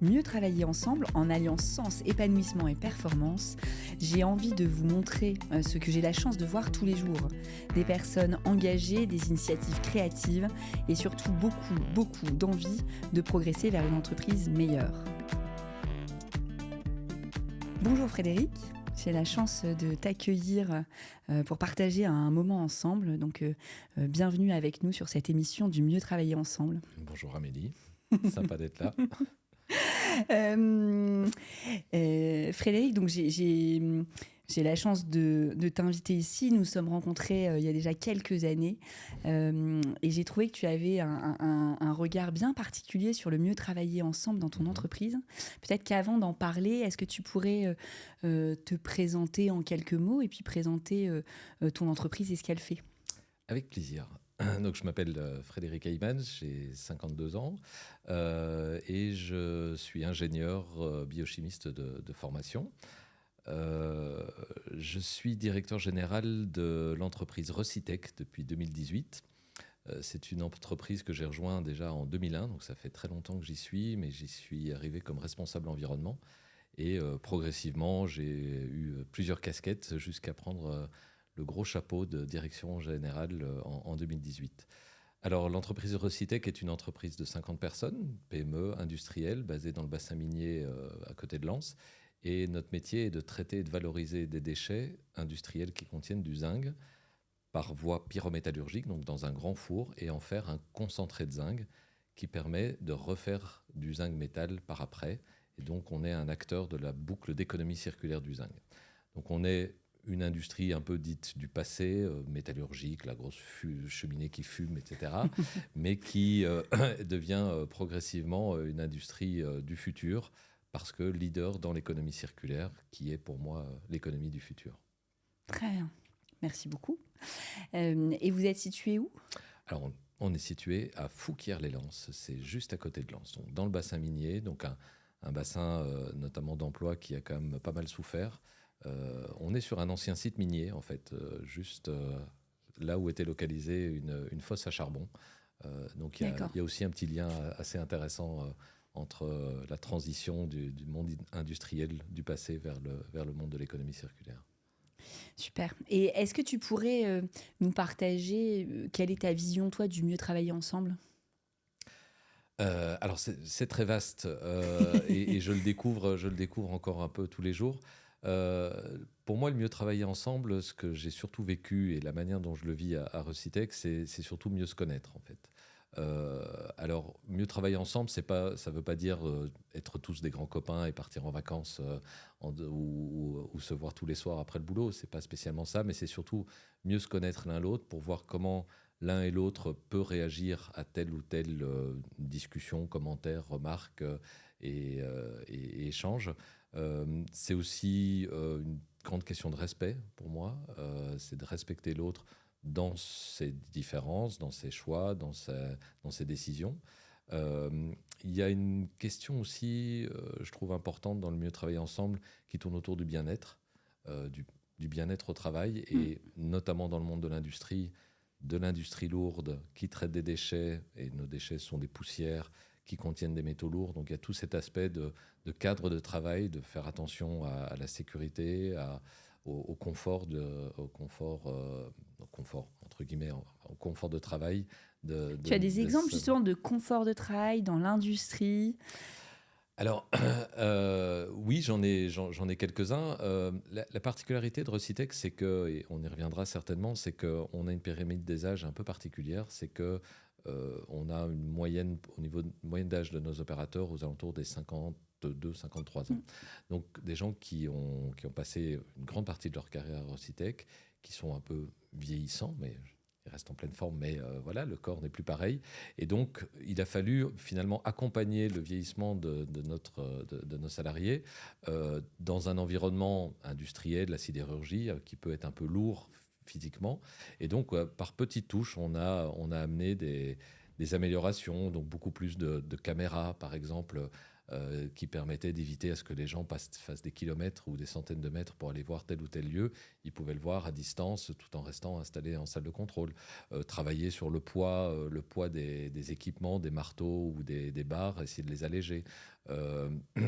mieux travailler ensemble en alliant sens, épanouissement et performance, j'ai envie de vous montrer ce que j'ai la chance de voir tous les jours. Des personnes engagées, des initiatives créatives et surtout beaucoup d'envie de progresser vers une entreprise meilleure. Bonjour Frédéric, j'ai la chance de t'accueillir pour partager un moment ensemble. Donc bienvenue avec nous sur cette émission du Mieux travailler ensemble. Bonjour Amélie, sympa d'être là. Frédéric, donc j'ai la chance de t'inviter ici. Nous sommes rencontrés il y a déjà quelques années et j'ai trouvé que tu avais un regard bien particulier sur le mieux travailler ensemble dans ton entreprise. Peut-être qu'avant d'en parler, est-ce que tu pourrais te présenter en quelques mots et puis présenter ton entreprise et ce qu'elle fait ? Avec plaisir. Donc, je m'appelle Frédéric Heymans, j'ai 52 ans et je suis ingénieur biochimiste de formation. Je suis directeur général de l'entreprise Recitech depuis 2018. C'est une entreprise que j'ai rejointe déjà en 2001, donc ça fait très longtemps que j'y suis, mais j'y suis arrivé comme responsable environnement. Et progressivement, j'ai eu plusieurs casquettes jusqu'à prendre le gros chapeau de direction générale en 2018. Alors, l'entreprise Recitech est une entreprise de 50 personnes, PME, industrielle, basée dans le bassin minier à côté de Lens. Et notre métier est de traiter et de valoriser des déchets industriels qui contiennent du zinc par voie pyrométallurgique, donc dans un grand four, et en faire un concentré de zinc qui permet de refaire du zinc métal par après. Et donc, on est un acteur de la boucle d'économie circulaire du zinc. Donc, on est une industrie un peu dite du passé, métallurgique, la grosse cheminée qui fume, etc., mais qui devient progressivement une industrie du futur, parce que leader dans l'économie circulaire, qui est pour moi l'économie du futur. Très bien, merci beaucoup. Et vous êtes situé où ? Alors, on est situé à Fouquier-les-Lances, c'est juste à côté de Lens, donc dans le bassin minier, donc un bassin notamment d'emploi qui a quand même pas mal souffert. On est sur un ancien site minier, en fait, juste là où était localisée une fosse à charbon. Donc il y a aussi un petit lien assez intéressant entre la transition du monde industriel du passé vers le monde de l'économie circulaire. Super. Et est-ce que tu pourrais nous partager quelle est ta vision, toi, du mieux travailler ensemble ? Alors c'est très vaste et je le découvre encore un peu tous les jours. Pour moi, le mieux travailler ensemble, ce que j'ai surtout vécu et la manière dont je le vis à Recitech, c'est surtout mieux se connaître en fait. Alors, mieux travailler ensemble, ça veut pas dire être tous des grands copains et partir en vacances ou se voir tous les soirs après le boulot. C'est pas spécialement ça, mais c'est surtout mieux se connaître l'un l'autre pour voir comment l'un et l'autre peut réagir à telle ou telle discussion, commentaire, remarque et échange. C'est aussi une grande question de respect pour moi. C'est de respecter l'autre dans ses différences, dans ses choix, dans ses décisions. Il y a une question aussi, je trouve importante dans le mieux travailler ensemble, qui tourne autour du bien-être, du bien-être au travail, et notamment dans le monde de l'industrie lourde qui traite des déchets, et nos déchets sont des poussières qui contiennent des métaux lourds. Donc il y a tout cet aspect de cadre de travail, de faire attention à la sécurité, au confort entre guillemets, au confort de travail. Tu as des exemples justement de confort de travail dans l'industrie ? Alors, oui, j'en ai quelques-uns. La particularité de Recitech, c'est que, et on y reviendra certainement, c'est qu'on a une pyramide des âges un peu particulière. C'est que on a une moyenne, au niveau de moyenne d'âge de nos opérateurs, aux alentours des 52, 53 ans. Donc, des gens qui ont passé une grande partie de leur carrière à Recitech, qui sont un peu vieillissants, mais ils restent en pleine forme, mais voilà, le corps n'est plus pareil. Et donc, il a fallu finalement accompagner le vieillissement de nos salariés dans un environnement industriel, la sidérurgie, qui peut être un peu lourd physiquement. Et donc, par petites touches, on a amené des améliorations, donc beaucoup plus de caméras, par exemple, qui permettait d'éviter à ce que les gens fassent des kilomètres ou des centaines de mètres pour aller voir tel ou tel lieu. Ils pouvaient le voir à distance tout en restant installés en salle de contrôle. Travailler sur le poids des équipements, des marteaux ou des barres, essayer de les alléger.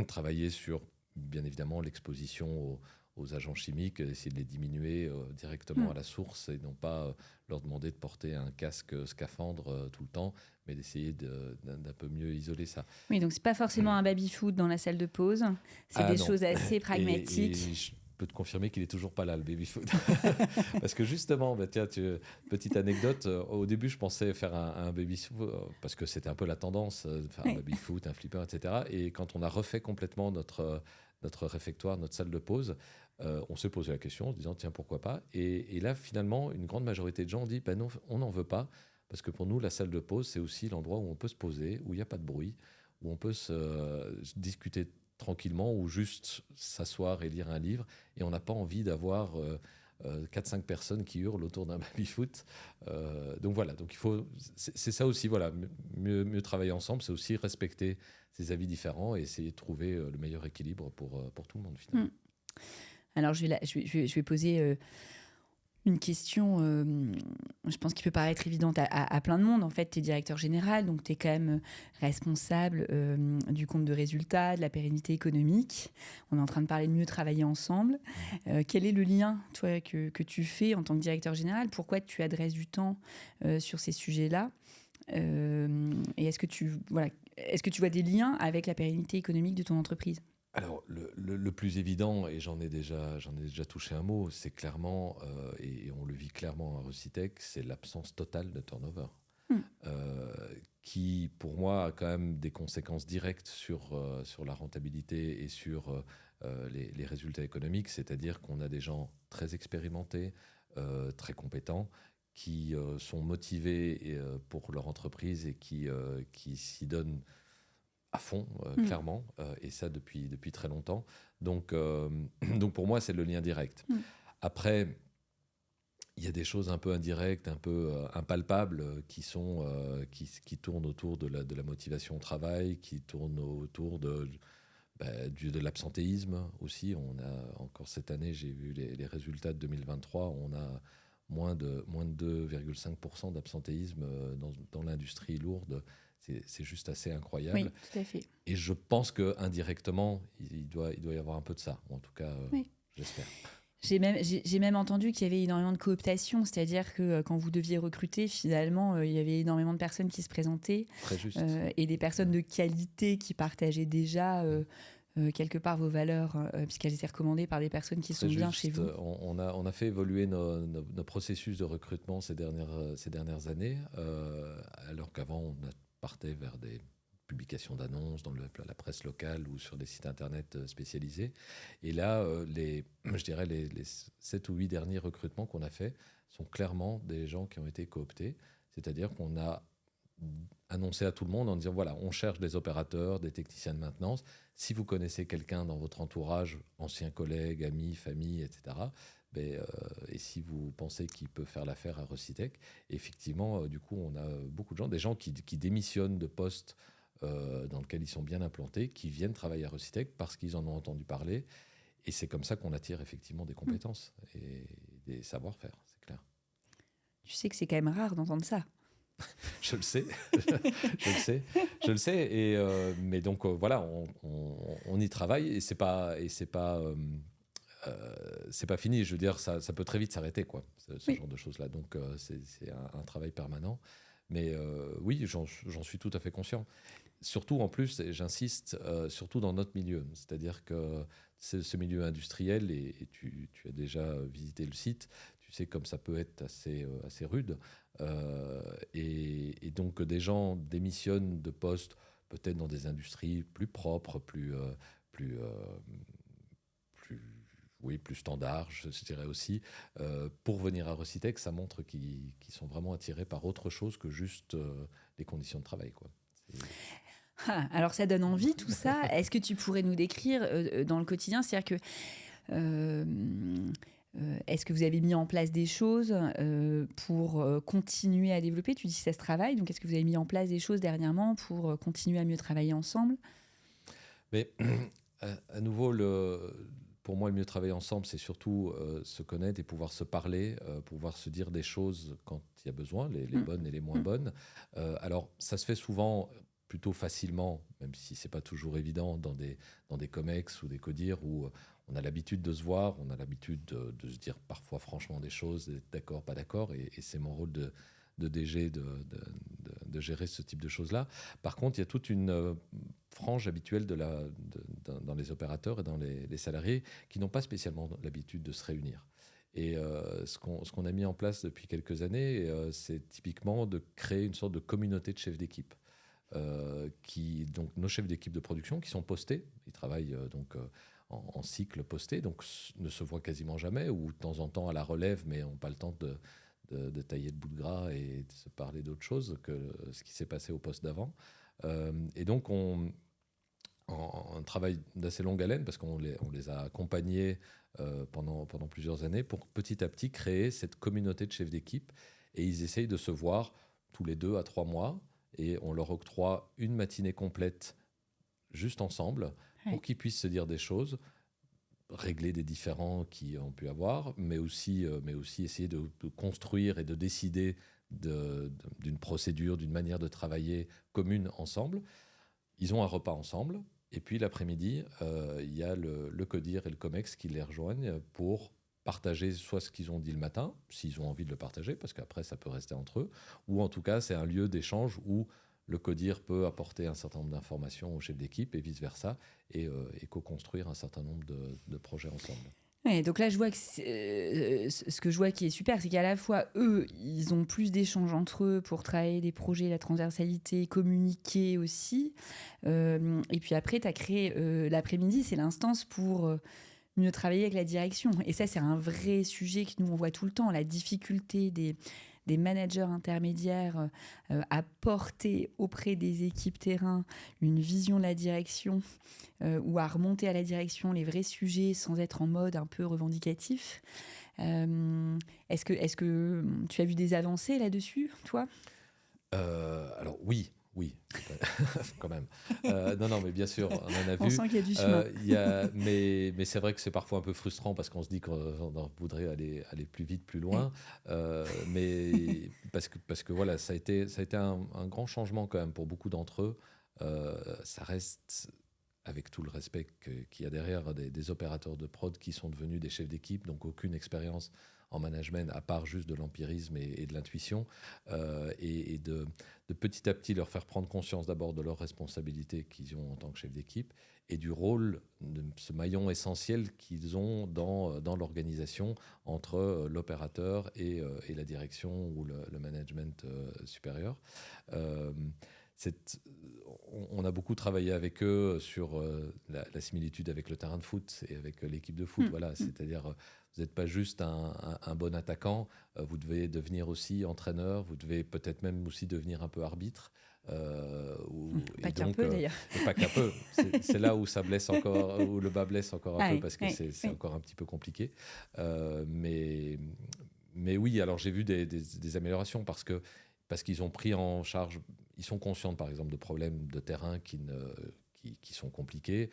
Travailler sur, bien évidemment, l'exposition aux agents chimiques, essayer de les diminuer directement à la source et non pas leur demander de porter un casque scaphandre tout le temps, mais d'essayer d'un peu mieux isoler ça. Oui, donc c'est pas forcément un baby-foot dans la salle de pause, c'est des choses assez pragmatiques. Et je peux te confirmer qu'il est toujours pas là, le baby-foot. Parce que justement, tiens, petite anecdote, au début je pensais faire un baby-foot, parce que c'était un peu la tendance, faire un baby-foot, un flipper, etc. Et quand on a refait complètement notre réfectoire, notre salle de pause, on s'est posé la question en se disant tiens, pourquoi pas, et là finalement une grande majorité de gens ont dit non, on n'en veut pas, parce que pour nous la salle de pause c'est aussi l'endroit où on peut se poser, où il n'y a pas de bruit, où on peut se discuter tranquillement ou juste s'asseoir et lire un livre, et on n'a pas envie d'avoir 4-5 personnes qui hurlent autour d'un baby-foot. Donc voilà, donc c'est ça aussi, voilà, mieux travailler ensemble, c'est aussi respecter ces avis différents et essayer de trouver le meilleur équilibre pour tout le monde finalement. Alors je vais poser une question, je pense qu'il peut paraître évidente à plein de monde. En fait, tu es directeur général, donc tu es quand même responsable du compte de résultats, de la pérennité économique. On est en train de parler de mieux travailler ensemble. Quel est le lien, toi, que tu fais en tant que directeur général? Pourquoi tu adresses du temps sur ces sujets-là? Et est-ce que tu vois des liens avec la pérennité économique de ton entreprise? Alors, le plus évident, et j'en ai déjà touché un mot, c'est clairement, et on le vit clairement à Recitech, c'est l'absence totale de turnover, qui, pour moi, a quand même des conséquences directes sur la rentabilité et sur les résultats économiques, c'est-à-dire qu'on a des gens très expérimentés, très compétents, qui sont motivés pour leur entreprise et qui s'y donnent à fond, clairement, et ça depuis très longtemps. Donc pour moi, c'est le lien direct. Après, il y a des choses un peu indirectes, un peu impalpables, qui tournent autour de la motivation au travail, qui tournent autour de l'absentéisme aussi. On a encore cette année, j'ai vu les résultats de 2023, on a moins de 2,5% d'absentéisme dans l'industrie lourde. C'est juste assez incroyable. Oui, tout à fait. Et je pense qu'indirectement, il doit y avoir un peu de ça. En tout cas, j'espère. J'ai même entendu qu'il y avait énormément de cooptation, c'est-à-dire que quand vous deviez recruter, finalement, il y avait énormément de personnes qui se présentaient. Très juste. Et des personnes de qualité qui partageaient déjà quelque part vos valeurs, puisqu'elles étaient recommandées par des personnes qui sont bien chez vous. On a fait évoluer nos processus de recrutement ces dernières années, alors qu'avant, on partait vers des publications d'annonces dans la presse locale ou sur des sites internet spécialisés. Et là, je dirais les 7 ou 8 derniers recrutements qu'on a faits sont clairement des gens qui ont été cooptés. C'est-à-dire qu'on a annoncé à tout le monde en disant voilà, on cherche des opérateurs, des techniciens de maintenance. Si vous connaissez quelqu'un dans votre entourage, anciens collègues, amis, famille, etc., et si vous pensez qu'il peut faire l'affaire à Recitech, effectivement, du coup, on a beaucoup de gens, des gens qui démissionnent de postes dans lequel ils sont bien implantés, qui viennent travailler à Recitech parce qu'ils en ont entendu parler. Et c'est comme ça qu'on attire effectivement des compétences et des savoir-faire, c'est clair. Tu sais que c'est quand même rare d'entendre ça. Je le sais, je le sais. Et mais donc voilà, on y travaille et c'est pas fini. Je veux dire, ça peut très vite s'arrêter, quoi. Ce genre de choses-là. Donc c'est un travail permanent. Mais oui, j'en suis tout à fait conscient. Surtout, en plus, et j'insiste, surtout dans notre milieu. C'est-à-dire que ce milieu industriel, et tu as déjà visité le site, tu sais comme ça peut être assez rude. Et donc, des gens démissionnent de postes, peut-être dans des industries plus propres, plus standards, je dirais aussi, pour venir à Recitech. Ça montre qu'ils sont vraiment attirés par autre chose que juste les conditions de travail, quoi. Alors ça donne envie tout ça. Est-ce que tu pourrais nous décrire dans le quotidien, c'est-à-dire que est-ce que vous avez mis en place des choses pour continuer à développer? Tu dis que ça se travaille, donc est-ce que vous avez mis en place des choses dernièrement pour continuer à mieux travailler ensemble? Mais à nouveau, pour moi, le mieux travailler ensemble, c'est surtout se connaître et pouvoir se parler, pouvoir se dire des choses quand il y a besoin, les bonnes et les moins bonnes. Alors, ça se fait souvent plutôt facilement, même si c'est pas toujours évident, dans des comex ou des codires où on a l'habitude de se voir, on a l'habitude de se dire parfois franchement des choses, d'être d'accord, pas d'accord, et c'est mon rôle de DG de gérer ce type de choses-là. Par contre, il y a toute une frange habituelle dans les opérateurs et dans les salariés qui n'ont pas spécialement l'habitude de se réunir. Et ce qu'on a mis en place depuis quelques années, c'est typiquement de créer une sorte de communauté de chefs d'équipe. Donc nos chefs d'équipe de production qui sont postés, ils travaillent en cycle posté, donc ne se voient quasiment jamais, ou de temps en temps à la relève, mais n'ont pas le temps de tailler le bout de gras et de se parler d'autre chose que ce qui s'est passé au poste d'avant. Et donc, on travaille d'assez longue haleine parce qu'on les a accompagnés pendant plusieurs années pour petit à petit créer cette communauté de chefs d'équipe. Et ils essayent de se voir tous les 2 à 3 mois et on leur octroie une matinée complète juste ensemble pour qu'ils puissent se dire des choses, régler des différends qui ont pu avoir, mais aussi essayer de construire et de décider d'une procédure, d'une manière de travailler commune ensemble. Ils ont un repas ensemble, et puis l'après-midi, il y a le CODIR et le COMEX qui les rejoignent pour partager soit ce qu'ils ont dit le matin, s'ils ont envie de le partager, parce qu'après ça peut rester entre eux, ou en tout cas c'est un lieu d'échange où le CODIR peut apporter un certain nombre d'informations au chef d'équipe et vice-versa, et co-construire un certain nombre de projets ensemble. Ouais, donc là, je vois que ce que je vois qui est super, c'est qu'à la fois, eux, ils ont plus d'échanges entre eux pour travailler des projets, la transversalité, communiquer aussi. Et puis après, tu as créé l'après-midi, c'est l'instance pour mieux travailler avec la direction. Et ça, c'est un vrai sujet que nous, on voit tout le temps, la difficulté des managers intermédiaires à porter auprès des équipes terrain une vision de la direction ou à remonter à la direction les vrais sujets sans être en mode un peu revendicatif. Est-ce que tu as vu des avancées là-dessus, toi ? Alors oui, quand même. Non, mais bien sûr, on en a vu. On sent qu'il y a du chemin. Mais c'est vrai que c'est parfois un peu frustrant parce qu'on se dit qu'on voudrait aller plus vite, plus loin. Mais parce que voilà, ça a été un grand changement quand même pour beaucoup d'entre eux. Ça reste, avec tout le respect qu'il y a derrière, des opérateurs de prod qui sont devenus des chefs d'équipe, donc aucune expérience en management, à part juste de l'empirisme et de l'intuition, et de petit à petit leur faire prendre conscience d'abord de leurs responsabilités qu'ils ont en tant que chef d'équipe et du rôle de ce maillon essentiel qu'ils ont dans l'organisation entre l'opérateur et la direction ou le management supérieur. On a beaucoup travaillé avec eux sur la similitude avec le terrain de foot et avec l'équipe de foot. Voilà, c'est-à-dire, vous n'êtes pas juste un bon attaquant, vous devez devenir aussi entraîneur, vous devez peut-être même aussi devenir un peu arbitre. Pas qu'un peu d'ailleurs. Pas qu'un peu. C'est là où ça blesse encore, où le bas blesse encore un peu, parce que c'est encore un petit peu compliqué. Mais oui, alors j'ai vu des améliorations parce qu'ils ont pris en charge, ils sont conscients par exemple de problèmes de terrain qui sont compliqués,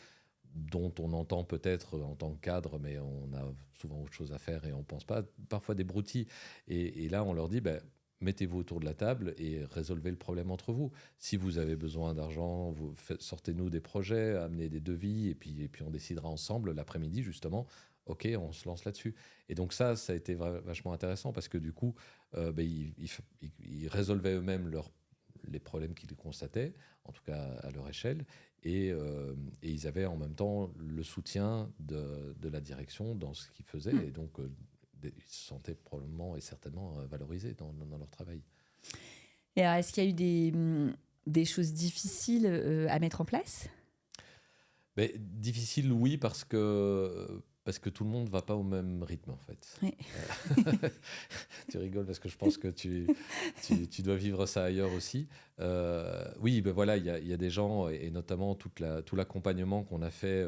dont on entend peut-être en tant que cadre, mais on a souvent autre chose à faire et on ne pense pas, parfois des broutilles. Et là, on leur dit, mettez-vous autour de la table et résolvez le problème entre vous. Si vous avez besoin d'argent, sortez-nous des projets, amenez des devis, et puis on décidera ensemble l'après-midi, justement. OK, on se lance là-dessus. Et donc ça a été vachement intéressant parce que du coup, ils résolvaient eux-mêmes les problèmes qu'ils constataient, en tout cas à leur échelle, et ils avaient en même temps le soutien de la direction dans ce qu'ils faisaient, et donc ils se sentaient probablement et certainement valorisés dans leur travail. Et alors, est-ce qu'il y a eu des choses difficiles à mettre en place ? Difficile, oui, parce que tout le monde ne va pas au même rythme, en fait. Oui. Tu rigoles parce que je pense que tu dois vivre ça ailleurs aussi. Oui, voilà, il y a des gens, et notamment tout l'accompagnement qu'on a fait,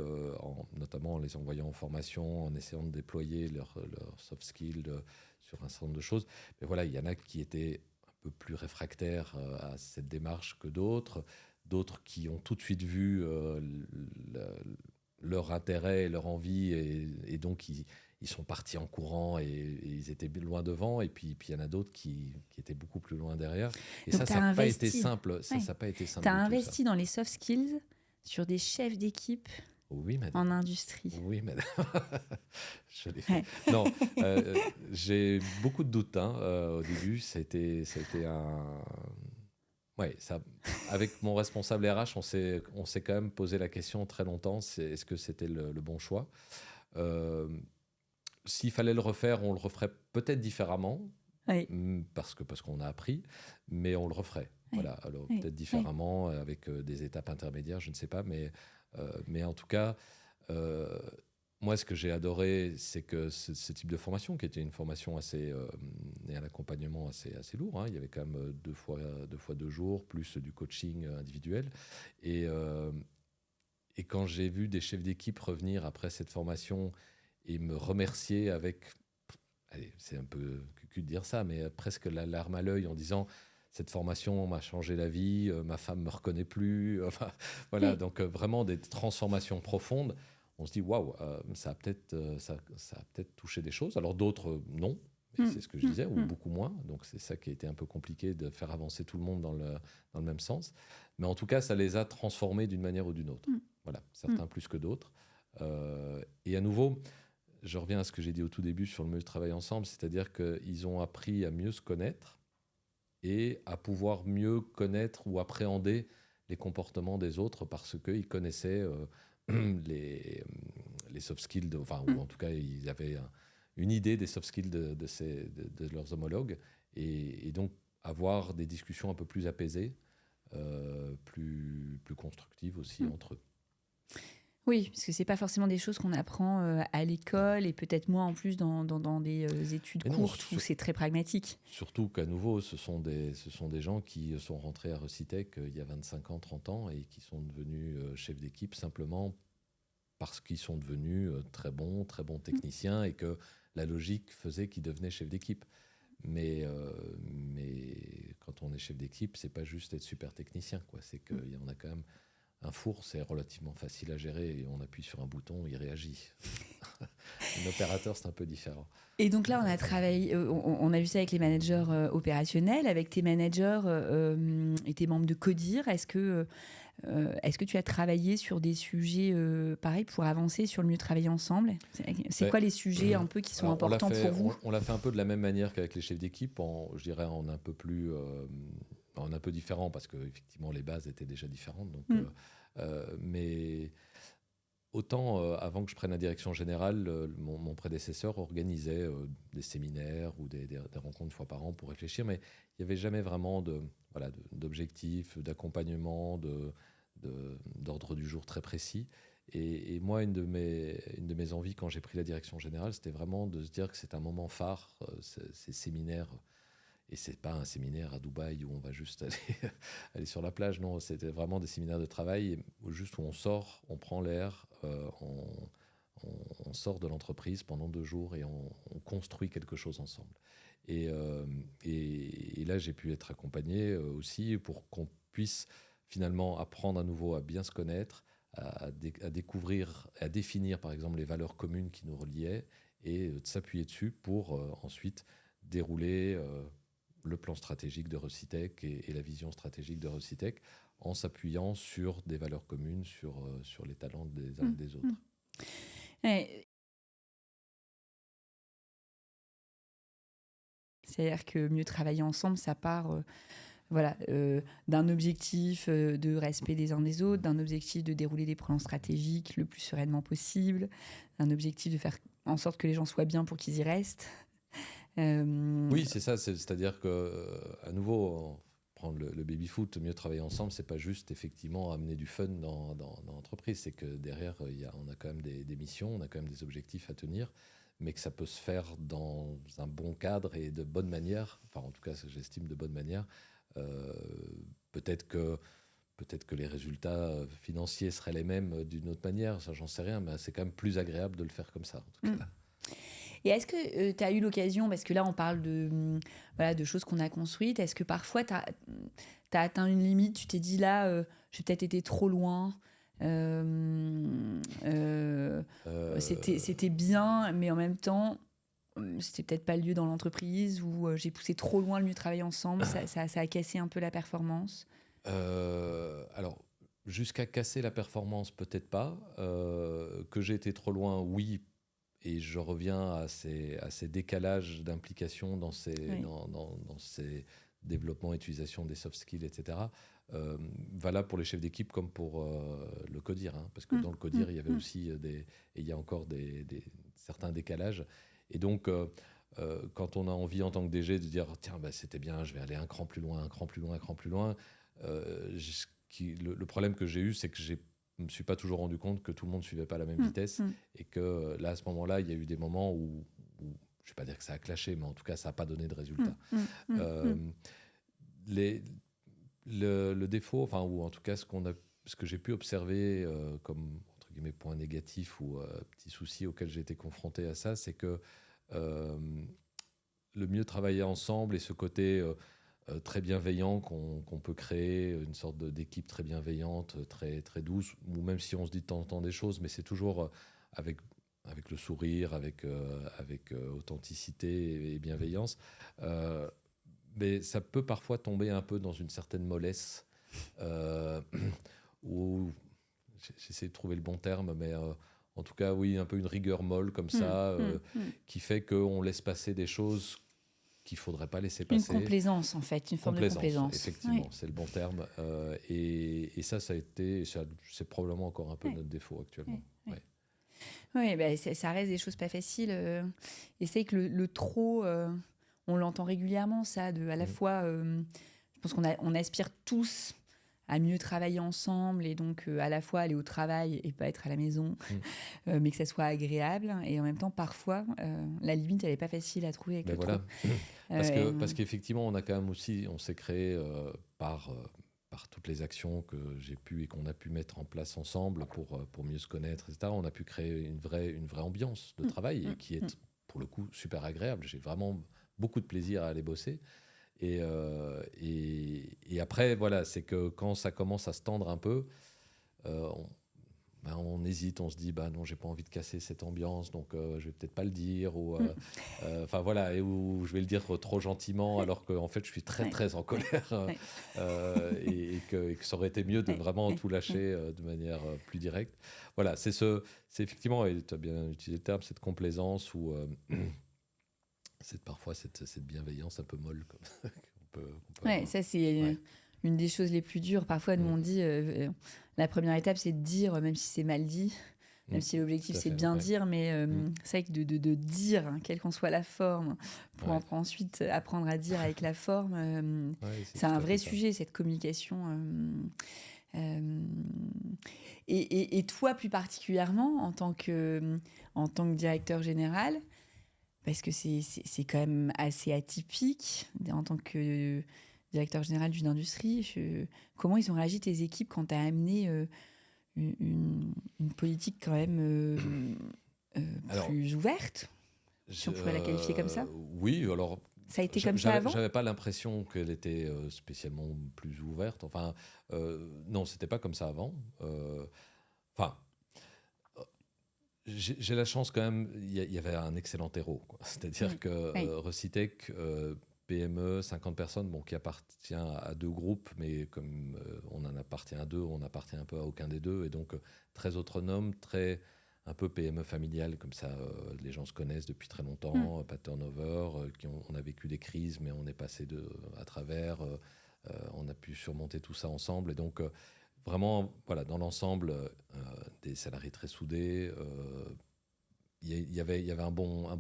notamment en les envoyant en formation, en essayant de déployer leurs soft skills sur un certain nombre de choses. Mais voilà, il y en a qui étaient un peu plus réfractaires à cette démarche que d'autres qui ont tout de suite vu leur intérêt et leur envie, et donc ils sont partis en courant et ils étaient loin devant, et puis il y en a d'autres qui étaient beaucoup plus loin derrière. Et Donc, ça n'a pas été simple. Ça Ouais. n'a pas été simple Tu as du tout, ça. investi dans les soft skills sur des chefs d'équipe Oui, madame. en industrie. Oui, madame. Je l'ai fait. Ouais. Non, j'ai beaucoup de doutes au début. Ça a été un... Ouais, ça, avec mon responsable RH, on s'est quand même posé la question très longtemps, est-ce que c'était le bon choix. S'il fallait le refaire, on le referait peut-être différemment, Oui. parce qu'on a appris, mais on le referait. Oui. Voilà, alors Oui. peut-être différemment, avec des étapes intermédiaires, je ne sais pas, mais en tout cas, moi, ce que j'ai adoré, c'est que ce type de formation, qui était une formation et un accompagnement assez lourd, il y avait quand même 2 jours, plus du coaching individuel. Et quand j'ai vu des chefs d'équipe revenir après cette formation et me remercier avec, allez, c'est un peu cucu de dire ça, mais presque la larme à l'œil en disant: cette formation m'a changé la vie, ma femme me reconnaît plus. Enfin, voilà, Oui. donc vraiment des transformations profondes. On se dit waouh, ça a peut-être touché des choses. Alors d'autres non, mais c'est ce que je disais, ou beaucoup moins. Donc c'est ça qui a été un peu compliqué, de faire avancer tout le monde dans le même sens. Mais en tout cas, ça les a transformés d'une manière ou d'une autre. Voilà, certains plus que d'autres. Et à nouveau, je reviens à ce que j'ai dit au tout début sur le mieux travailler ensemble, c'est-à-dire qu'ils ont appris à mieux se connaître et à pouvoir mieux connaître ou appréhender les comportements des autres, parce qu'ils connaissaient les soft skills, ou en tout cas, ils avaient une idée des soft skills de leurs homologues, et donc avoir des discussions un peu plus apaisées, plus constructives aussi entre eux. Oui, parce que c'est pas forcément des choses qu'on apprend à l'école, et peut-être moins en plus dans des études courtes où c'est très pragmatique. Surtout qu'à nouveau, ce sont des gens qui sont rentrés à Recitech il y a 25 ans, 30 ans, et qui sont devenus chefs d'équipe simplement parce qu'ils sont devenus très bons techniciens, et que la logique faisait qu'ils devenaient chefs d'équipe. Mais quand on est chef d'équipe, c'est pas juste être super technicien, quoi. C'est qu'il y en a quand même. Un four, c'est relativement facile à gérer, et on appuie sur un bouton, il réagit. Un opérateur, c'est un peu différent. Et donc là, on a travaillé, on a vu ça avec les managers opérationnels, avec tes managers et tes membres de CODIR. Est-ce que tu as travaillé sur des sujets pareils pour avancer sur le mieux travailler ensemble ? C'est quoi les sujets un peu qui sont importants pour vous ? On l'a fait un peu de la même manière qu'avec les chefs d'équipe, je dirais en un peu plus... en un peu différent, parce que effectivement les bases étaient déjà différentes. Donc, mais autant avant que je prenne la direction générale, mon prédécesseur organisait des séminaires ou des rencontres une fois par an pour réfléchir, mais il n'y avait jamais vraiment d'objectifs, d'accompagnement, d'ordre du jour très précis. Et moi, une de mes envies quand j'ai pris la direction générale, c'était vraiment de se dire que c'est un moment phare, ces séminaires. Et c'est pas un séminaire à Dubaï où on va juste aller sur la plage. Non, c'était vraiment des séminaires de travail juste où on sort, on prend l'air, on sort de l'entreprise pendant 2 jours, et on construit quelque chose ensemble. Et là, j'ai pu être accompagné aussi pour qu'on puisse finalement apprendre à nouveau à bien se connaître, à découvrir, à définir par exemple les valeurs communes qui nous reliaient, et de s'appuyer dessus pour ensuite dérouler le plan stratégique de Recitech et la vision stratégique de Recitech, en s'appuyant sur des valeurs communes, sur les talents des uns et des autres. C'est-à-dire que mieux travailler ensemble, ça part d'un objectif de respect des uns des autres, d'un objectif de dérouler des plans stratégiques le plus sereinement possible, d'un objectif de faire en sorte que les gens soient bien pour qu'ils y restent. Oui, c'est ça. C'est-à-dire qu'à nouveau, prendre le baby-foot, mieux travailler ensemble, c'est pas juste effectivement amener du fun dans l'entreprise. C'est que derrière, on a quand même des missions, on a quand même des objectifs à tenir, mais que ça peut se faire dans un bon cadre et de bonne manière. Enfin, en tout cas, j'estime de bonne manière. Peut-être que les résultats financiers seraient les mêmes d'une autre manière, ça j'en sais rien, mais c'est quand même plus agréable de le faire comme ça, en tout cas. Et est-ce que tu as eu l'occasion, parce que là on parle de choses qu'on a construites, est-ce que parfois tu as atteint une limite, tu t'es dit là, j'ai peut-être été trop loin, c'était bien, mais en même temps, c'était peut-être pas le lieu dans l'entreprise où j'ai poussé trop loin le mieux travailler ensemble. Ça a cassé un peu la performance. Alors, jusqu'à casser la performance, peut-être pas. Que j'ai été trop loin, oui. Et je reviens à ces décalages d'implication dans ces développements, utilisation des soft skills, etc. Valable pour les chefs d'équipe comme pour le CODIR. Hein, parce que dans le CODIR, il y avait aussi et il y a encore certains décalages. Et donc, quand on a envie en tant que DG de dire tiens, bah, c'était bien, je vais aller un cran plus loin, un cran plus loin, un cran plus loin, le problème que j'ai eu, c'est que je ne me suis pas toujours rendu compte que tout le monde ne suivait pas la même vitesse et que là, à ce moment-là, il y a eu des moments où je ne vais pas dire que ça a clashé, mais en tout cas, ça n'a pas donné de résultat. Le défaut, enfin, ou en tout cas, ce que j'ai pu observer comme entre guillemets point négatif ou petit souci auquel j'ai été confronté à ça, c'est que le mieux travailler ensemble et ce côté très bienveillant qu'on peut créer, une sorte d'équipe très bienveillante, très, très douce, ou même si on se dit de temps en temps des choses, mais c'est toujours avec le sourire, avec authenticité et bienveillance. Mais ça peut parfois tomber un peu dans une certaine mollesse, où j'essaie de trouver le bon terme, mais en tout cas, oui, un peu une rigueur molle comme ça, qui fait qu'on laisse passer des choses qu'il ne faudrait pas laisser passer. Une complaisance, en fait, une forme de complaisance. Effectivement, c'est le bon terme. Et ça a été, c'est probablement encore un peu notre défaut actuellement. Oui, bah, ça reste des choses pas faciles. Et c'est que le trop, on l'entend régulièrement, ça, à la fois, je pense qu'on aspire tous à mieux travailler ensemble et donc à la fois aller au travail et pas être à la maison, mais que ça soit agréable. Et en même temps, parfois, la limite, elle n'est pas facile à trouver avec le trop. Parce qu'effectivement, on a quand même aussi, on s'est créé par toutes les actions que j'ai pu et qu'on a pu mettre en place ensemble pour mieux se connaître, etc. On a pu créer une vraie ambiance de travail et qui est, pour le coup, super agréable. J'ai vraiment beaucoup de plaisir à aller bosser. Et après, voilà, c'est que quand ça commence à se tendre un peu, on hésite, on se dit bah non, j'ai pas envie de casser cette ambiance, donc je vais peut-être pas le dire, ou enfin voilà, ou je vais le dire trop gentiment, alors qu'en fait je suis très très en colère, et que ça aurait été mieux de vraiment tout lâcher de manière plus directe. Voilà, c'est effectivement, et tu as bien utilisé le terme, cette complaisance ou parfois cette bienveillance un peu molle qu'on peut avoir. Ça c'est une des choses les plus dures. Parfois, nous on dit la première étape, c'est de dire, même si c'est mal dit, même si l'objectif c'est bien dire, mais c'est vrai que de dire, quelle qu'en soit la forme, pour ensuite apprendre à dire avec la forme, c'est un vrai sujet, cette communication. Et toi, plus particulièrement, en tant que directeur général, parce que c'est quand même assez atypique en tant que directeur général d'une industrie. Comment ils ont réagi, tes équipes, quand tu as amené une politique quand même plus ouverte, si on pourrait la qualifier comme ça? Oui, alors... Ça a été comme ça avant? J'avais pas l'impression qu'elle était spécialement plus ouverte. Enfin, non, c'était pas comme ça avant. Enfin... J'ai la chance quand même, il y avait un excellent terreau. C'est-à-dire que Recitech, PME, 50 personnes, qui appartient à deux groupes, mais comme on en appartient à deux, on n'appartient un peu à aucun des deux, et donc très autonome, très un peu PME familiale, comme ça, les gens se connaissent depuis très longtemps, pas de turnover, on a vécu des crises, mais on est passé à travers, on a pu surmonter tout ça ensemble, et donc... Vraiment, voilà, dans l'ensemble, des salariés très soudés, il y avait un bon fond.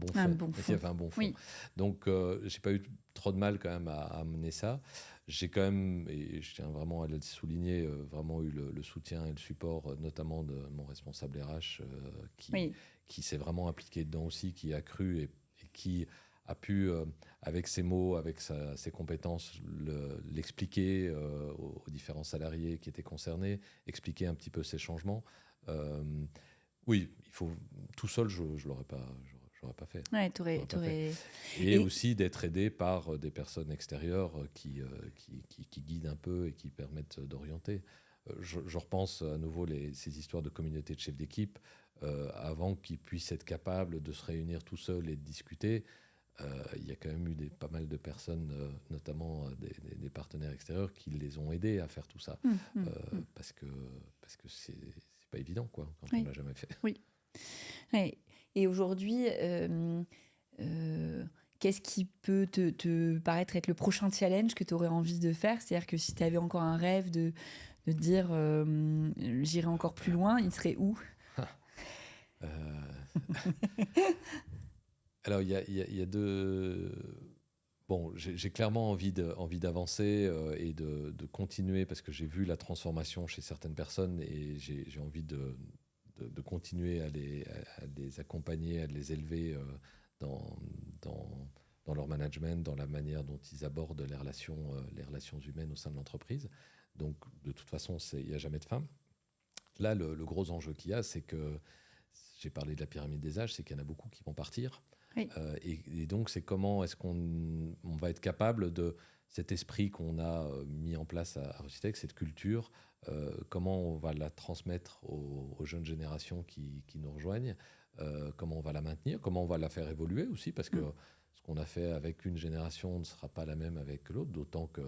Il y avait un bon fond. Oui. Donc, j'ai pas eu trop de mal quand même à amener ça. J'ai quand même, et je tiens vraiment à le souligner, vraiment eu le soutien et le support, notamment de mon responsable RH, qui s'est vraiment impliqué dedans aussi, qui a cru et qui a pu, avec ses mots, avec ses compétences, l'expliquer aux différents salariés qui étaient concernés, expliquer un petit peu ces changements. Oui, il faut, tout seul, je ne l'aurais pas fait. Ouais, t'aurais... Et aussi d'être aidé par des personnes extérieures qui guident un peu et qui permettent d'orienter. je repense à nouveau ces histoires de communauté de chefs d'équipe. Avant qu'ils puissent être capables de se réunir tout seuls et de discuter, il y a quand même eu pas mal de personnes, notamment des partenaires extérieurs, qui les ont aidés à faire tout ça. Parce que c'est pas évident, quoi, quand on l'a jamais fait. Oui. Ouais. Et aujourd'hui, qu'est-ce qui peut te paraître être le prochain challenge que tu aurais envie de faire? C'est-à-dire que si tu avais encore un rêve de dire j'irai encore plus loin, il serait où? Alors, il y a deux... Bon, j'ai clairement envie d'avancer et de continuer, parce que j'ai vu la transformation chez certaines personnes et j'ai envie de continuer à les accompagner, à les élever dans, dans leur management, dans la manière dont ils abordent les relations humaines au sein de l'entreprise. Donc, de toute façon, il n'y a jamais de fin. Là, le gros enjeu qu'il y a, c'est que, j'ai parlé de la pyramide des âges, c'est qu'il y en a beaucoup qui vont partir. Oui. Et donc, c'est comment est-ce qu'on va être capable de cet esprit qu'on a mis en place à Recitech, cette culture, comment on va la transmettre aux jeunes générations qui nous rejoignent, comment on va la maintenir, comment on va la faire évoluer aussi, parce que ce qu'on a fait avec une génération ne sera pas la même avec l'autre, d'autant que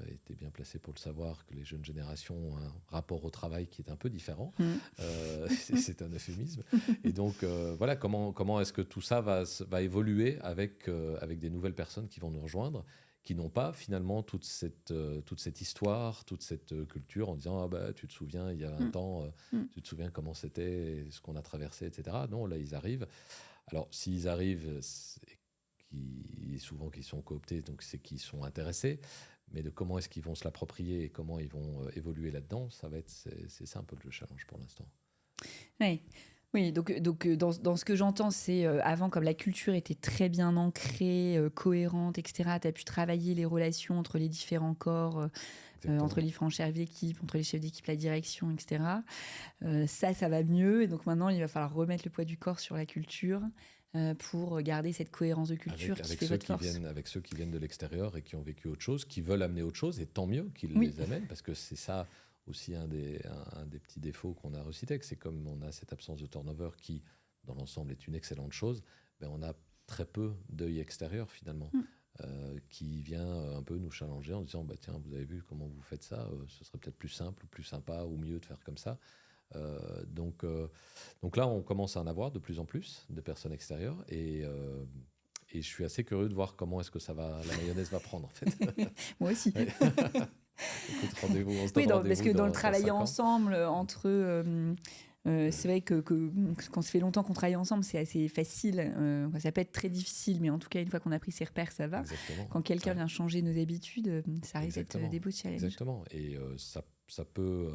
était bien placé pour le savoir, que les jeunes générations ont un rapport au travail qui est un peu différent. C'est un euphémisme. Et donc, voilà, comment est-ce que tout ça va évoluer avec des nouvelles personnes qui vont nous rejoindre, qui n'ont pas finalement toute cette histoire, toute cette culture, en disant « Ah bah, tu te souviens, il y a 20 ans, tu te souviens comment c'était, ce qu'on a traversé, etc. » Non, là, ils arrivent. Alors, s'ils arrivent, souvent qu'ils sont cooptés, donc c'est qu'ils sont intéressés. Mais de comment est-ce qu'ils vont se l'approprier et comment ils vont évoluer là-dedans, c'est ça un peu le challenge pour l'instant. Oui, donc dans ce que j'entends, c'est avant, comme la culture était très bien ancrée, cohérente, etc., tu as pu travailler les relations entre les différents corps, entre les différents chefs d'équipe, entre les chefs d'équipe, la direction, etc. Ça va mieux. Et donc maintenant, il va falloir remettre le poids du corps sur la culture pour garder cette cohérence de culture qui fait votre force. Avec ceux qui viennent de l'extérieur et qui ont vécu autre chose, qui veulent amener autre chose, et tant mieux qu'ils les amènent, parce que c'est ça aussi un des petits défauts qu'on a à Recitech, c'est comme on a cette absence de turnover qui, dans l'ensemble, est une excellente chose, ben on a très peu d'œil extérieur finalement, qui vient un peu nous challenger en disant bah, tiens, vous avez vu comment vous faites ça, ce serait peut-être plus simple, plus sympa ou mieux de faire comme ça. Donc là, on commence à en avoir de plus en plus de personnes extérieures et je suis assez curieux de voir comment est-ce que la mayonnaise va prendre en fait. Moi aussi. Écoute, rendez-vous, on se donne rendez-vous parce que dans le travailler ensemble entre c'est vrai que quand ça fait longtemps qu'on travaille ensemble, c'est assez facile. Ça peut être très difficile, mais en tout cas, une fois qu'on a pris ses repères, ça va. Exactement. Quand quelqu'un vient changer nos habitudes, ça risque d'être des beaux challenges. Exactement. Et ça peut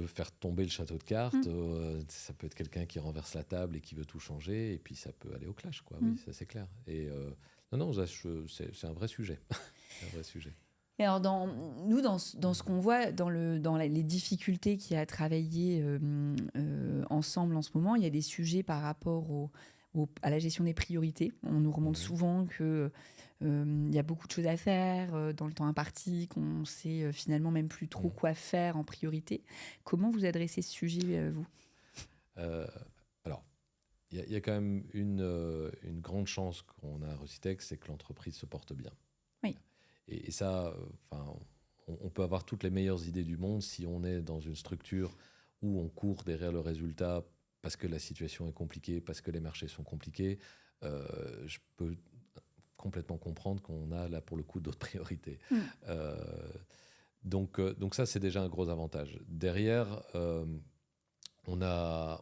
faire tomber le château de cartes. Ça peut être quelqu'un qui renverse la table et qui veut tout changer. Et puis ça peut aller au clash, quoi. Oui, ça c'est clair. Et non, c'est un vrai sujet. C'est un vrai sujet. Et alors, dans ce qu'on voit, dans les difficultés qu'il y a à travailler ensemble en ce moment, il y a des sujets par rapport à la gestion des priorités. On nous remonte souvent qu'il y a beaucoup de choses à faire dans le temps imparti, qu'on sait finalement même plus trop quoi faire en priorité. Comment vous adressez ce sujet, vous ? Alors, il y a quand même une grande chance qu'on a à Recitech, c'est que l'entreprise se porte bien. Oui. Et ça, on peut avoir toutes les meilleures idées du monde si on est dans une structure où on court derrière le résultat parce que la situation est compliquée, parce que les marchés sont compliqués. Je peux complètement comprendre qu'on a là pour le coup d'autres priorités. Donc ça, c'est déjà un gros avantage. Derrière, on a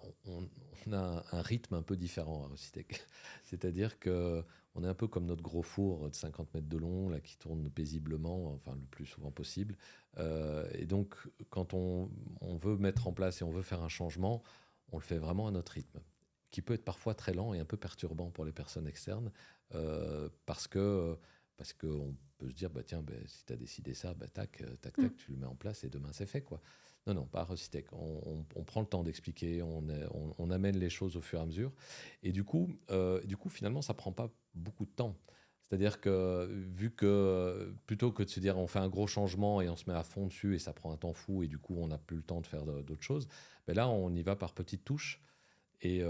un rythme un peu différent à Recitech. C'est-à-dire qu'on est un peu comme notre gros four de 50 mètres de long là, qui tourne paisiblement, enfin le plus souvent possible. Et donc, quand on veut mettre en place et on veut faire un changement, on le fait vraiment à notre rythme, qui peut être parfois très lent et un peu perturbant pour les personnes externes, parce qu'on peut se dire, bah, tiens, si tu as décidé ça, tac, tu le mets en place et demain c'est fait, quoi. Non, pas à Recitech. On prend le temps d'expliquer, on amène les choses au fur et à mesure. Et du coup finalement, ça ne prend pas beaucoup de temps. C'est-à-dire que vu que plutôt que de se dire on fait un gros changement et on se met à fond dessus et ça prend un temps fou et du coup on n'a plus le temps de faire d'autres choses, ben là on y va par petites touches. Et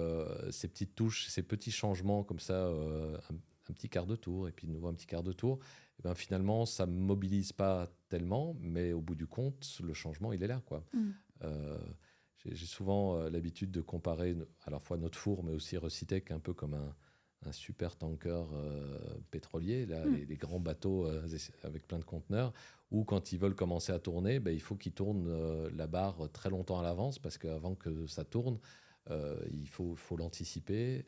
ces petites touches, ces petits changements comme ça, un petit quart de tour et puis de nouveau un petit quart de tour, et ben finalement ça ne mobilise pas tellement, mais au bout du compte, le changement il est là, quoi. Euh, j'ai souvent l'habitude de comparer à la fois notre four mais aussi Recitec un peu comme un super tanker pétrolier, là, les grands bateaux avec plein de conteneurs, où quand ils veulent commencer à tourner, ben, il faut qu'ils tournent la barre très longtemps à l'avance, parce qu'avant que ça tourne, il faut l'anticiper,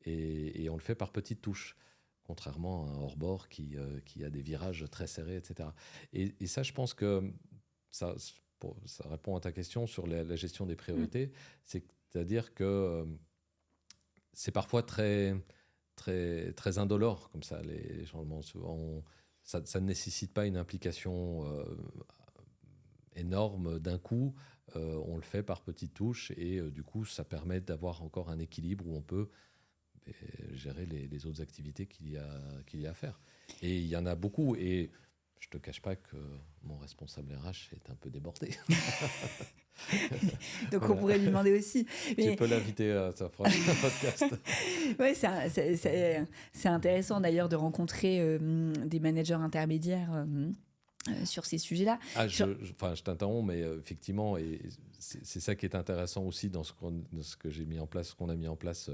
et on le fait par petites touches, contrairement à un hors-bord qui a des virages très serrés, etc. Et ça, je pense que ça répond à ta question sur la gestion des priorités, c'est-à-dire que c'est parfois très très indolore comme ça, les changements. Souvent, ça ne nécessite pas une implication énorme d'un coup. On le fait par petites touches et du coup, ça permet d'avoir encore un équilibre où on peut gérer les autres activités qu'il y a à faire. Et il y en a beaucoup. Et je te cache pas que mon responsable RH est un peu débordé. Donc voilà. On pourrait lui demander aussi. Tu peux l'inviter à sa prochaine podcast. Oui, c'est intéressant d'ailleurs de rencontrer des managers intermédiaires sur ces sujets-là. Je t'interromps, mais effectivement, et c'est ça qui est intéressant aussi dans ce que j'ai mis en place, ce qu'on a mis en place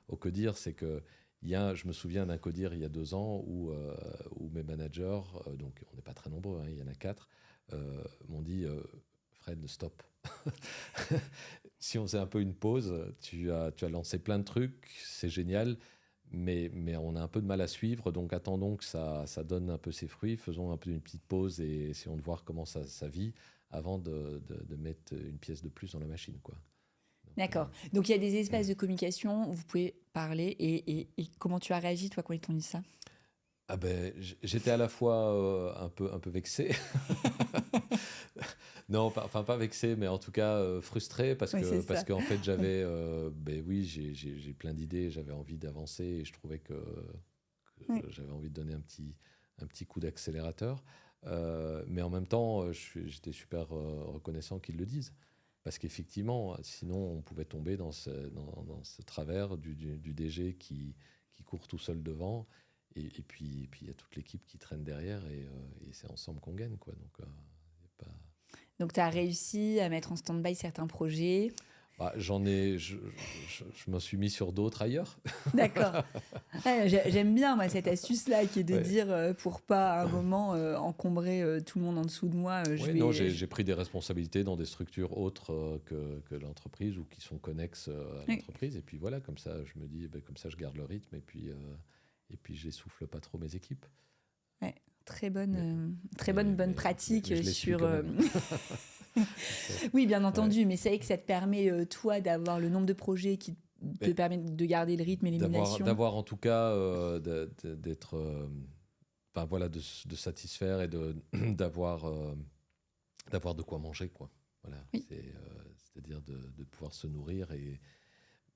au Codir, c'est que je me souviens d'un Codir il y a 2 ans où mes managers, donc on n'est pas très nombreux, hein, il y en a 4, m'ont dit Fred, stop. Si on faisait un peu une pause, tu as lancé plein de trucs, c'est génial, mais on a un peu de mal à suivre, donc attendons que ça donne un peu ses fruits, faisons un peu une petite pause et essayons de voir comment ça vit avant de mettre une pièce de plus dans la machine, quoi. D'accord. Donc il y a des espaces de communication où vous pouvez parler, et comment tu as réagi toi quand ils t'ont dit ça? Ah ben, j'étais à la fois un peu vexé. Non, pas vexé, mais en tout cas frustré parce qu'en fait j'avais, j'ai plein d'idées, j'avais envie d'avancer et je trouvais que j'avais envie de donner un petit coup d'accélérateur. Mais en même temps, j'étais super reconnaissant qu'ils le disent. Parce qu'effectivement, sinon on pouvait tomber dans ce travers du DG qui court tout seul devant. Et puis il y a toute l'équipe qui traîne derrière et c'est ensemble qu'on gagne, quoi. Donc tu as réussi à mettre en stand-by certains projets. Je m'en suis mis sur d'autres ailleurs. D'accord. Ouais, j'aime bien moi, cette astuce-là qui est de dire pour pas à un moment encombrer tout le monde en dessous de moi. J'ai pris des responsabilités dans des structures autres que l'entreprise ou qui sont connexes à l'entreprise. Et puis voilà, comme ça je me dis, comme ça je garde le rythme et puis j'essouffle pas trop mes équipes. Ouais, très bonne pratique sur. Oui, bien entendu, mais c'est vrai que ça te permet toi d'avoir le nombre de projets qui te permettent de garder le rythme et l'émulation. D'avoir en tout cas d'être, de satisfaire et d'avoir de quoi manger, quoi. Voilà, oui. C'est-à-dire de pouvoir se nourrir. Et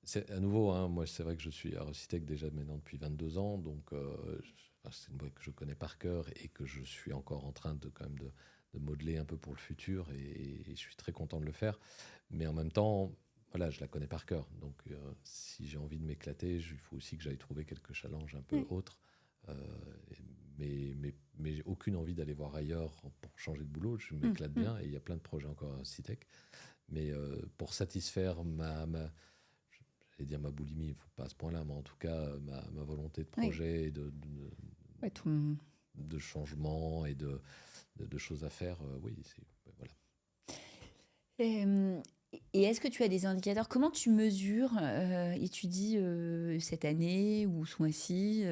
c'est à nouveau, hein, moi c'est vrai que je suis à Recitec déjà maintenant depuis 22 ans, donc c'est une boîte que je connais par cœur et que je suis encore en train de modeler un peu pour le futur, et je suis très content de le faire. Mais en même temps, voilà, je la connais par cœur. Donc si j'ai envie de m'éclater, il faut aussi que j'aille trouver quelques challenges un peu autres. Mais j'ai aucune envie d'aller voir ailleurs pour changer de boulot. Je m'éclate bien et il y a plein de projets encore à Recitec. Mais pour satisfaire ma boulimie, il ne faut pas à ce point-là, mais en tout cas ma volonté de projet et de changement et de choses à faire, voilà. Et est-ce que tu as des indicateurs? Comment tu mesures et tu dis cette année ou ce mois-ci,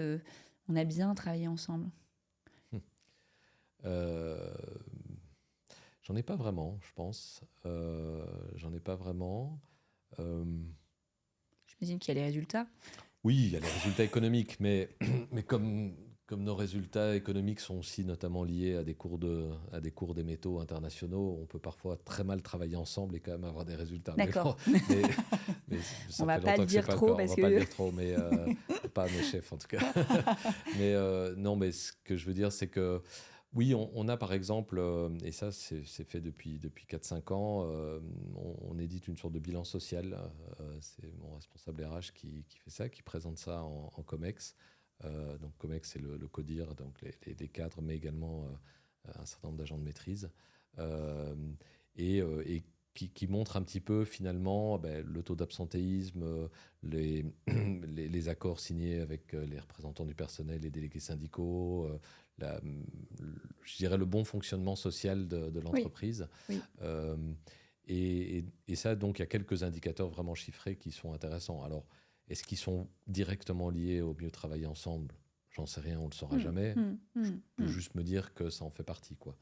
on a bien travaillé ensemble? J'en ai pas vraiment, je pense. J'en ai pas vraiment. J'imagine qu'il y a les résultats. Oui, il y a les résultats économiques, mais comme nos résultats économiques sont aussi notamment liés à des cours des métaux internationaux, on peut parfois très mal travailler ensemble et quand même avoir des résultats. D'accord. Mais on ne va pas le dire trop parce que... On va pas le dire trop, mais pas à mes chefs en tout cas. Mais non, mais ce que je veux dire, c'est que oui, on a par exemple, et ça c'est fait depuis 4-5 ans, on édite une sorte de bilan social. C'est mon responsable RH qui fait ça, qui présente ça en COMEX. Donc COMEX, c'est le CODIR, donc les cadres, mais également un certain nombre d'agents de maîtrise. Et qui montre un petit peu finalement le taux d'absentéisme, les accords signés avec les représentants du personnel, les délégués syndicaux, je dirais le bon fonctionnement social de l'entreprise. Oui. Et ça, donc, il y a quelques indicateurs vraiment chiffrés qui sont intéressants. Alors, est-ce qu'ils sont directement liés au mieux travailler ensemble ? J'en sais rien, on ne le saura jamais. Je peux juste me dire que ça en fait partie, quoi.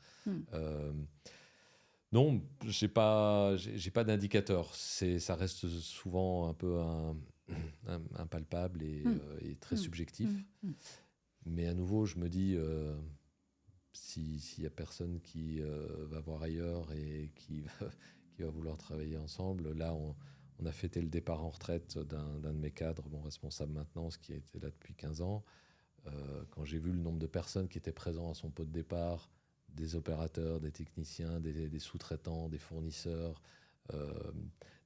Non, j'ai pas d'indicateur. Ça reste souvent un peu impalpable et très subjectif. Mais à nouveau, je me dis, s'il y a personne qui va voir ailleurs et qui va vouloir travailler ensemble, là, on a fêté le départ en retraite d'un de mes cadres, mon responsable maintenance, qui a été là depuis 15 ans. Quand j'ai vu le nombre de personnes qui étaient présentes à son pot de départ, des opérateurs, des techniciens, des sous-traitants, des fournisseurs,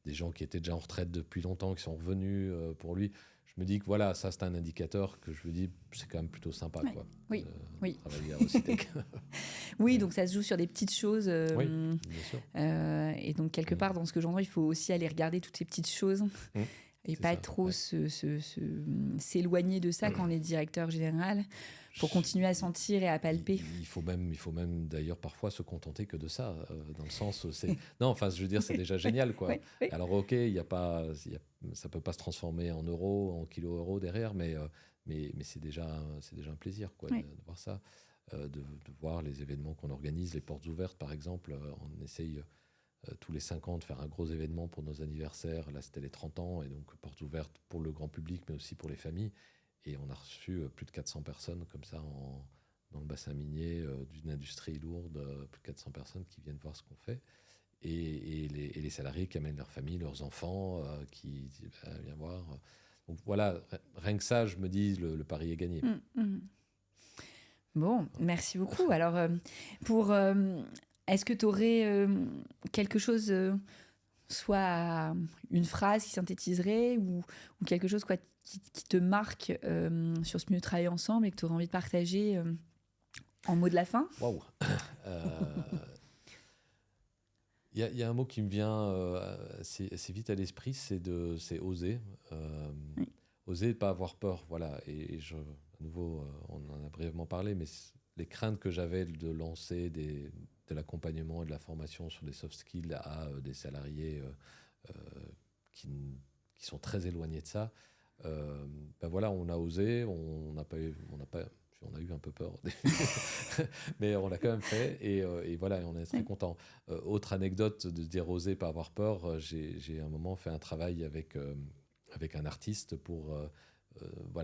des gens qui étaient déjà en retraite depuis longtemps, qui sont revenus pour lui. Je me dis que voilà, ça c'est un indicateur que je me dis, c'est quand même plutôt sympa, quoi. Oui. Travailler à Recitech. Oui, donc ça se joue sur des petites choses. Oui, bien sûr. Et donc quelque part, dans ce que j'entends, il faut aussi aller regarder toutes ces petites choses. Et pas trop s'éloigner de ça quand on est directeur général, pour continuer à sentir et à palper. Il faut même d'ailleurs parfois se contenter que de ça, dans le sens où c'est... Non, enfin, je veux dire, c'est déjà génial, quoi. Oui. Alors, ok, ça peut pas se transformer en euros, en kilo-euros derrière, mais c'est déjà un plaisir, quoi, de voir ça, de voir les événements qu'on organise, les portes ouvertes, par exemple. On essaye... tous les 5 ans de faire un gros événement pour nos anniversaires. Là, c'était les 30 ans, et donc porte ouverte pour le grand public, mais aussi pour les familles. Et on a reçu plus de 400 personnes comme ça dans le bassin minier d'une industrie lourde, plus de 400 personnes qui viennent voir ce qu'on fait. Et les salariés qui amènent leur famille, leurs enfants, qui disent viens voir. Donc voilà, rien que ça, je me dis, le pari est gagné. Bon, merci beaucoup. Alors, est-ce que tu aurais quelque chose, soit une phrase qui synthétiserait ou quelque chose qui te marque sur ce mieux travailler ensemble et que tu aurais envie de partager en mot de la fin ? Waouh. Il y a un mot qui me vient assez vite à l'esprit, c'est oser. Oser, ne pas avoir peur. Voilà. Et à nouveau, on en a brièvement parlé, mais les craintes que j'avais de lancer de l'accompagnement et de la formation sur des soft skills à des salariés qui sont très éloignés de ça, voilà, on a osé, on a eu un peu peur, mais on l'a quand même fait, et voilà, on est très content. Autre anecdote de se dire oser, pas avoir peur, j'ai à un moment fait un travail avec un artiste pour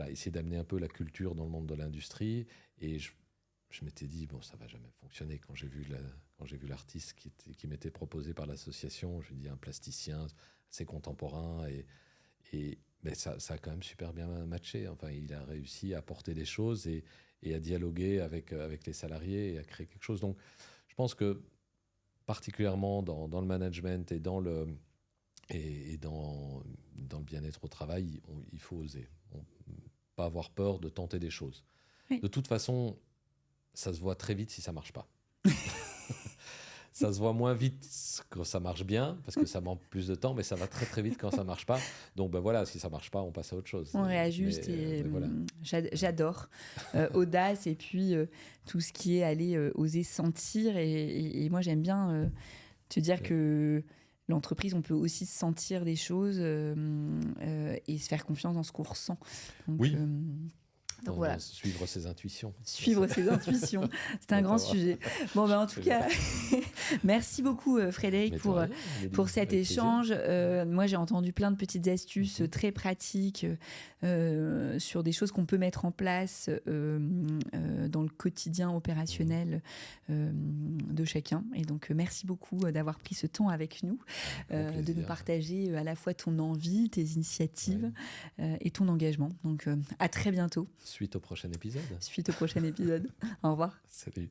essayer d'amener un peu la culture dans le monde de l'industrie, et je m'étais dit, bon, ça va jamais fonctionner. Quand j'ai vu l'artiste qui m'était proposé par l'association, je lui ai dit, un plasticien assez contemporain, et ça a quand même super bien matché. Enfin, il a réussi à apporter des choses et à dialoguer avec les salariés et à créer quelque chose. Donc, je pense que particulièrement dans le management et dans le bien-être au travail, il faut oser. Pas avoir peur de tenter des choses. Oui. De toute façon, ça se voit très vite si ça marche pas. Ça se voit moins vite quand ça marche bien, parce que ça manque plus de temps, mais ça va très très vite quand ça marche pas. Donc voilà, si ça marche pas, on passe à autre chose. On réajuste, mais voilà. J'adore audace, et puis tout ce qui est aller oser sentir, et moi j'aime bien te dire que l'entreprise, on peut aussi sentir des choses et se faire confiance dans ce qu'on ressent. Donc, oui. Donc voilà. Suivre ses intuitions. Suivre ses intuitions, c'est un grand sujet. Bon, en tout cas, Merci beaucoup Frédéric Mais de pour, rien, Amélie, pour cet avec plaisir. échange. Moi j'ai entendu plein de petites astuces très pratiques sur des choses qu'on peut mettre en place dans le quotidien opérationnel de chacun. Et donc merci beaucoup d'avoir pris ce temps avec nous, Grand de nous plaisir. partager à la fois ton envie, tes initiatives et ton engagement. Donc à très bientôt, Suite au prochain épisode. suite au prochain épisode. Au revoir. Salut.